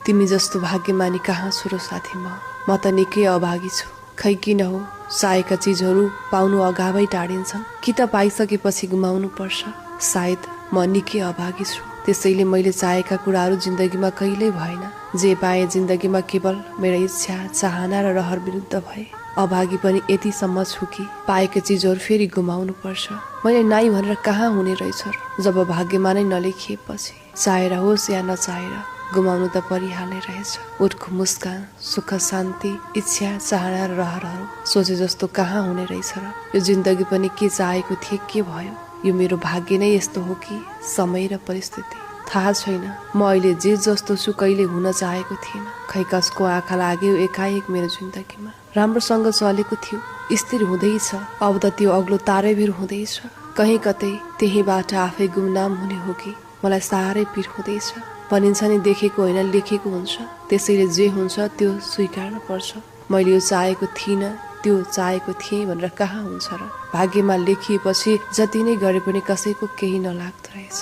तिमी जस्तो भाग्यमानी कहाँ छु र साथी म त निकै अभागी छु। खै किन हो चाहेका चिजहरू पाउनु अगावै टाढिन्छन्, कि त पाइसकेपछि गुमाउनु पर्छ। सायद म निकै अभागी छु, त्यसैले मैले चाहेका कुराहरू जिन्दगीमा कहिल्यै भएन। जे पाए जिन्दगीमा केवल मेरो इच्छा, चाहना र रहर विरुद्ध भए। अभागी पनि यतिसम्म छु कि पाएका चिजहरू फेरि गुमाउनु पर्छ। मैले नाइ भनेर कहाँ हुने रहेछ र, जब भाग्यमा नै नलेखिएपछि। चाहेर होस् या नचाहेर गुमाउनु त परिहाल्ने रहेछ। उठको मुस्कान, सुख शान्ति, इच्छा चाहना र रहरहरू सोचे जस्तो कहाँ हुने रहेछ र। यो जिन्दगी पनि के चाहेको थिए के भयो। यो मेरो भाग्य नै यस्तो हो कि समय र परिस्थिति थाहा छैन। म अहिले जे जस्तो छु कहिले हुन चाहेको थिएन। खै कसको आँखा लाग्यो एकाएक मेरो जिन्दगीमा। राम्रोसँग चलेको थियो, स्थिर हुँदैछ, अब त त्यो अग्लो तारेभिर हुँदैछ। कहीँ कतै त्यहीबाट आफै गुमनाम हुने हो कि मलाई साह्रै पिर हुँदैछ। भनिन्छ नि देखेको होइन लेखेको हुन्छ, त्यसैले जे हुन्छ त्यो स्वीकार्नु पर्छ। मैले यो चाहेको थिइनँ, त्यो चाहेको थिएँ भनेर कहाँ हुन्छ र। भाग्यमा लेखिएपछि जति नै गरे पनि कसैको केही नलाग्दो रहेछ।